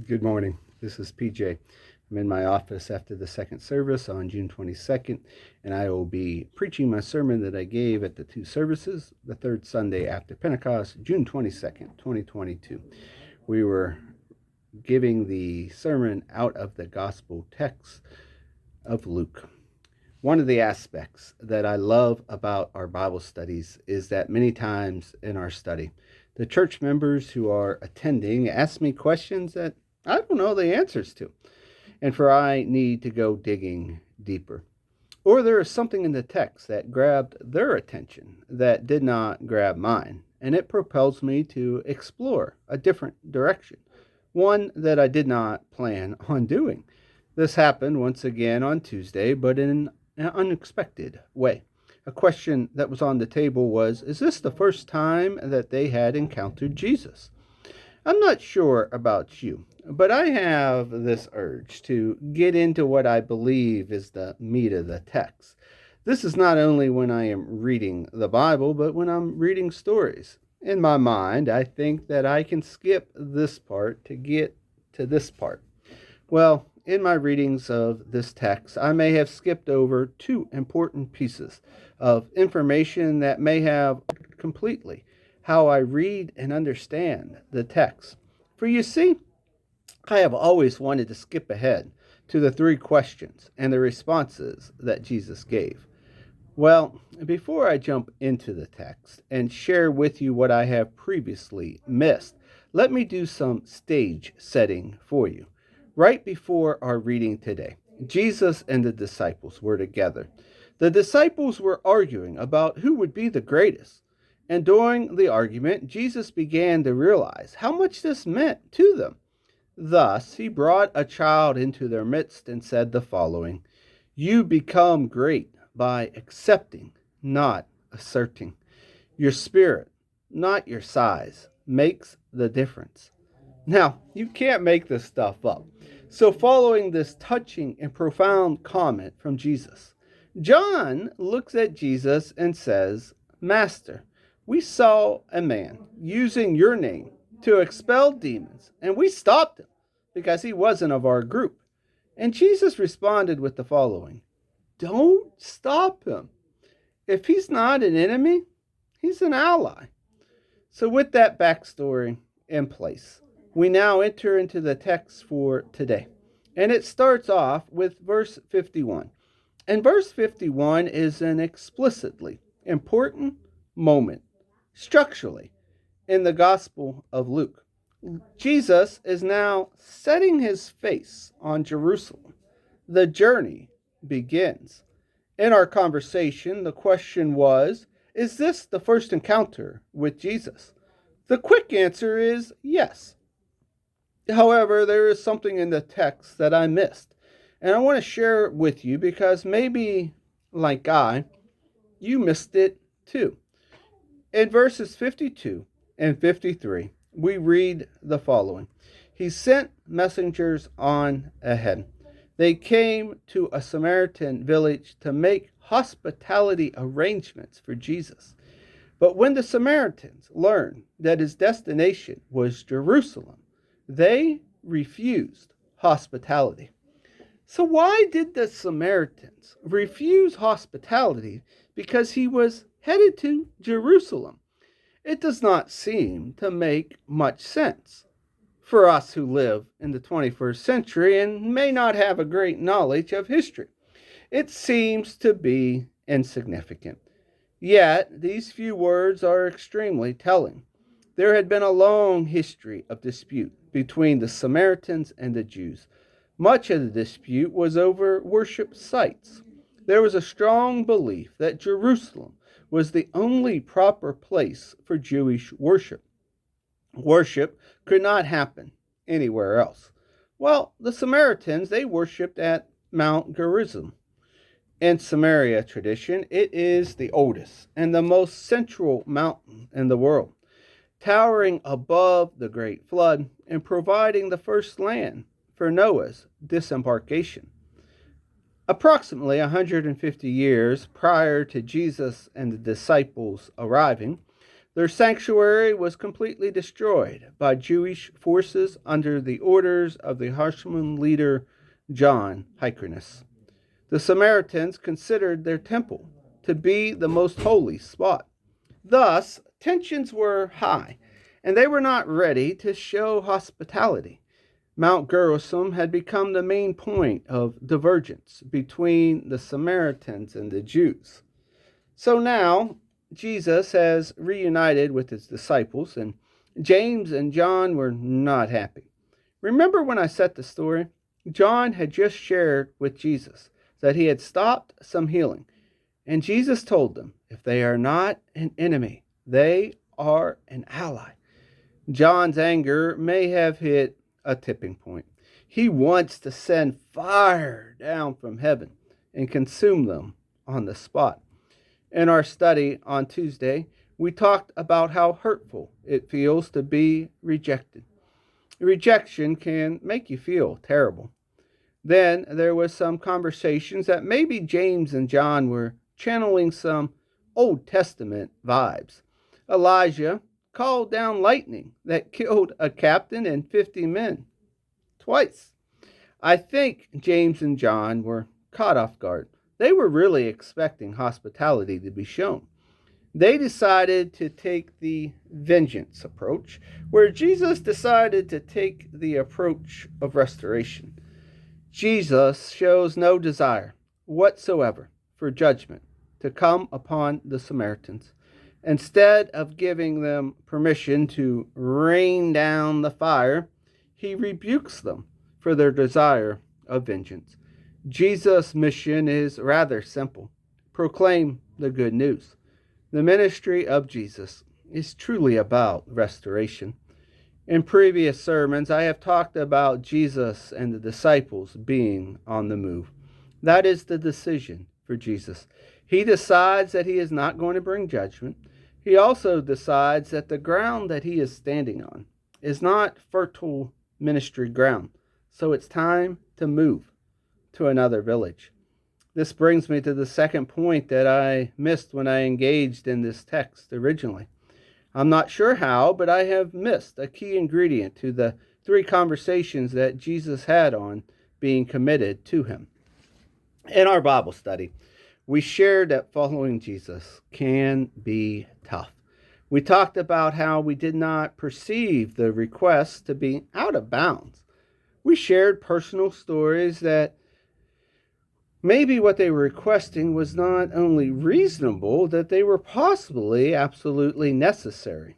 Good morning. This is PJ. I'm in my office after the second service on June 22nd, and I will be preaching my sermon that I gave at the two services, the third Sunday after Pentecost, June 22nd, 2022. We were giving the sermon out of the gospel text of Luke. One of the aspects that I love about our Bible studies is that many times in our study, the church members who are attending ask me questions that I don't know the answers to, and for I need to go digging deeper. Or there is something in the text that grabbed their attention that did not grab mine, and it propels me to explore a different direction, one that I did not plan on doing. This happened once again on Tuesday, but in an unexpected way. A question that was on the table was, is this the first time that they had encountered Jesus? I'm not sure about you, but I have this urge to get into what I believe is the meat of the text. This is not only when I am reading the Bible, but when I'm reading stories. In my mind, I think that I can skip this part to get to this part. Well, in my readings of this text, I may have skipped over two important pieces of information that may have completely how I read and understand the text. For you see, I have always wanted to skip ahead to the three questions and the responses that Jesus gave. Well, before I jump into the text and share with you what I have previously missed, let me do some stage setting for you. Right before our reading today, Jesus and the disciples were together. The disciples were arguing about who would be the greatest. And during the argument, Jesus began to realize how much this meant to them. Thus, he brought a child into their midst and said the following: You become great by accepting, not asserting. Your spirit, not your size, makes the difference. Now, you can't make this stuff up. So, following this touching and profound comment from Jesus, John looks at Jesus and says, Master, we saw a man using your name to expel demons, and we stopped him because he wasn't of our group. And Jesus responded with the following: Don't stop him. If he's not an enemy, he's an ally. So, with that backstory in place, we now enter into the text for today. And it starts off with verse 51. And verse 51 is an explicitly important moment structurally in the Gospel of Luke. Jesus is now setting his face on Jerusalem. The journey begins. In our conversation, the question was, is this the first encounter with Jesus? The quick answer is yes. However, there is something in the text that I missed, and I want to share it with you because maybe, like you missed it too. In verses 52 and 53, we read the following: He sent messengers on ahead. They came to a Samaritan village to make hospitality arrangements for Jesus. But when the Samaritans learned that his destination was Jerusalem, they refused hospitality. So, why did the Samaritans refuse hospitality? Because he was headed to Jerusalem. It does not seem to make much sense for us who live in the 21st century and may not have a great knowledge of history. It seems to be insignificant. Yet, these few words are extremely telling. There had been a long history of dispute between the Samaritans and the Jews. Much of the dispute was over worship sites. There was a strong belief that Jerusalem was the only proper place for Jewish worship. Worship could not happen anywhere else. Well, the Samaritans, they worshipped at Mount Gerizim. In Samaria tradition, it is the oldest and the most central mountain in the world, towering above the great flood and providing the first land for Noah's disembarkation. Approximately 150 years prior to Jesus and the disciples arriving, Their sanctuary was completely destroyed by Jewish forces under the orders of the Hashmonean leader John Hyrcanus. The Samaritans considered their temple to be the most holy spot. Thus, tensions were high, and they were not ready to show hospitality. Mount Gerizim had become the main point of divergence between the Samaritans and the Jews. So now, Jesus has reunited with his disciples, and James and John were not happy. Remember when I set the story? John had just shared with Jesus that he had stopped some healing, and Jesus told them, if they are not an enemy, they are an ally. John's anger may have hit a tipping point. He wants to send fire down from heaven and consume them on the spot. In our study on Tuesday, we talked about how hurtful it feels to be rejected. Rejection can make you feel terrible. Then there was some conversations that maybe James and John were channeling some Old Testament vibes. Elijah called down lightning that killed a captain and 50 men twice. I think James and John were caught off guard. They were really expecting hospitality to be shown. They decided to take the vengeance approach, where Jesus decided to take the approach of restoration. Jesus shows no desire whatsoever for judgment to come upon the Samaritans. Instead of giving them permission to rain down the fire, he rebukes them for their desire of vengeance. Jesus' mission is rather simple. Proclaim the good news. The ministry of Jesus is truly about restoration. In previous sermons, I have talked about Jesus and the disciples being on the move. That is the decision for Jesus. He decides that he is not going to bring judgment. He also decides that the ground that he is standing on is not fertile ministry ground. So it's time to move to another village. This brings me to the second point that I missed when I engaged in this text originally. I'm not sure how, but I have missed a key ingredient to the 3 conversations that Jesus had on being committed to him. In our Bible study, we shared that following Jesus can be tough. We talked about how we did not perceive the request to be out of bounds. We shared personal stories that maybe what they were requesting was not only reasonable, that they were possibly absolutely necessary.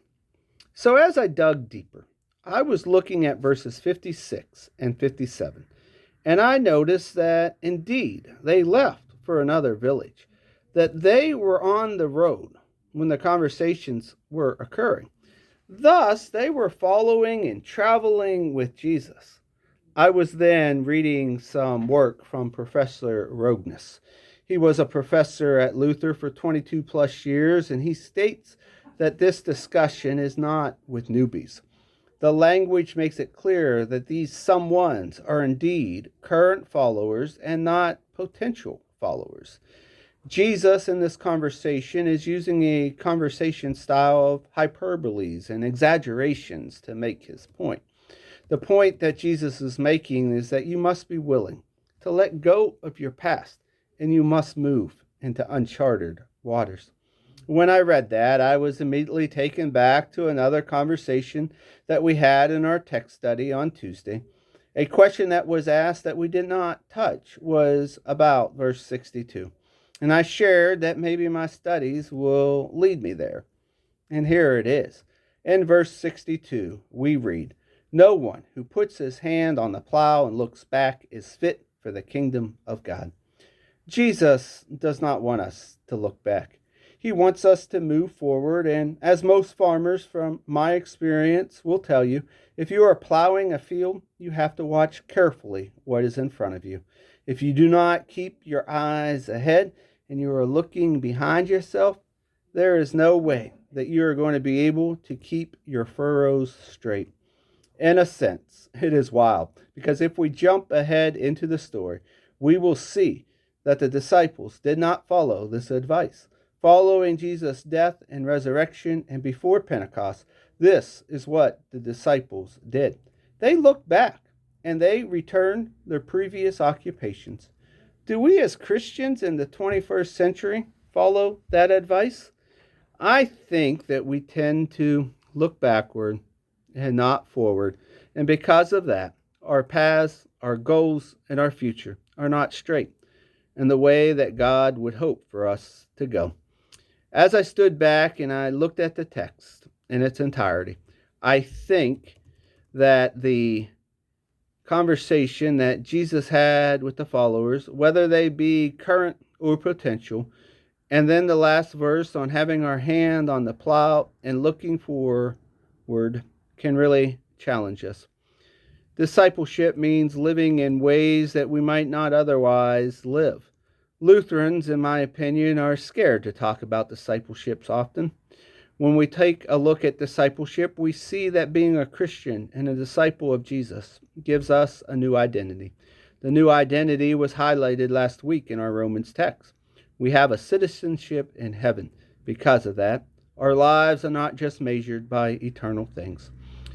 So as I dug deeper, I was looking at verses 56 and 57, and I noticed that indeed they left for another village, that they were on the road when the conversations were occurring. Thus, they were following and traveling with Jesus. I was then reading some work from Professor Rognus. He was a professor at Luther for 22 plus years, and he states that this discussion is not with newbies. The language makes it clear that these someones are indeed current followers and not potential followers. Jesus in this conversation is using a conversation style of hyperboles and exaggerations to make his point. The point that Jesus is making is that you must be willing to let go of your past and you must move into uncharted waters. When I read that, I was immediately taken back to another conversation that we had in our text study on Tuesday. A question that was asked that we did not touch was about verse 62. And I shared that maybe my studies will lead me there. And here it is. In verse 62, we read, "No one who puts his hand on the plow and looks back is fit for the kingdom of God." Jesus does not want us to look back. He wants us to move forward, and as most farmers from my experience will tell you, if you are plowing a field, you have to watch carefully what is in front of you. If you do not keep your eyes ahead and you are looking behind yourself, there is no way that you are going to be able to keep your furrows straight. In a sense, it is wild, because if we jump ahead into the story, we will see that the disciples did not follow this advice. Following Jesus' death and resurrection and before Pentecost, this is what the disciples did. They looked back and they returned their previous occupations. Do we as Christians in the 21st century follow that advice? I think that we tend to look backward and not forward. And because of that, our paths, our goals, and our future are not straight in the way that God would hope for us to go. As I stood back and I looked at the text in its entirety, I think that the conversation that Jesus had with the followers, whether they be current or potential, and then the last verse on having our hand on the plow and looking forward can really challenge us. Discipleship means living in ways that we might not otherwise live. Lutherans, in my opinion, are scared to talk about discipleships often. When we take a look at discipleship, we see that being a Christian and a disciple of Jesus gives us a new identity. The new identity was highlighted last week in our Romans text. We have a citizenship in heaven. Because of that, our lives are not just measured by eternal things.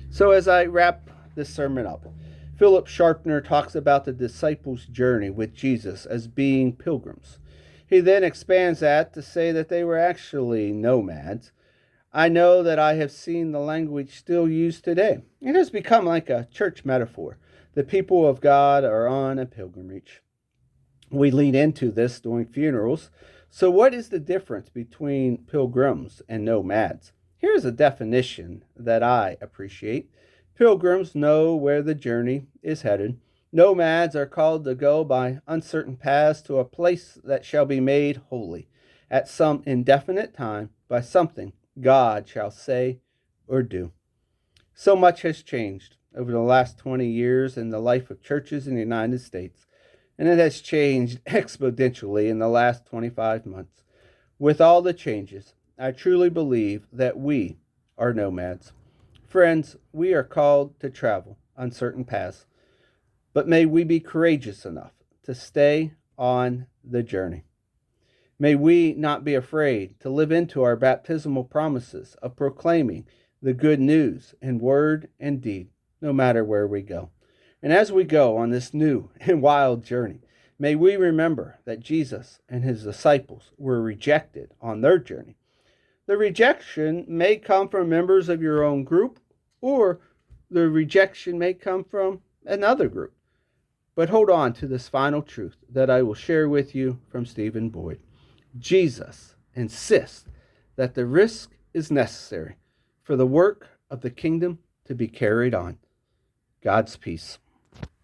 So as I wrap this sermon up, Philip Sharpner talks about the disciples' journey with Jesus as being pilgrims. He then expands that to say that they were actually nomads. I know that I have seen the language still used today. It has become like a church metaphor. The people of God are on a pilgrimage. We lean into this during funerals. So what is the difference between pilgrims and nomads? Here's a definition that I appreciate. Pilgrims know where the journey is headed. Nomads are called to go by uncertain paths to a place that shall be made holy at some indefinite time by something God shall say or do. So much has changed over the last 20 years in the life of churches in the United States, and it has changed exponentially in the last 25 months. With all the changes, I truly believe that we are nomads. Friends, we are called to travel uncertain paths, but may we be courageous enough to stay on the journey. May we not be afraid to live into our baptismal promises of proclaiming the good news in word and deed, no matter where we go. And as we go on this new and wild journey, may we remember that Jesus and his disciples were rejected on their journey. The rejection may come from members of your own group, or the rejection may come from another group. But hold on to this final truth that I will share with you from Stephen Boyd. Jesus insists that the risk is necessary for the work of the kingdom to be carried on. God's peace.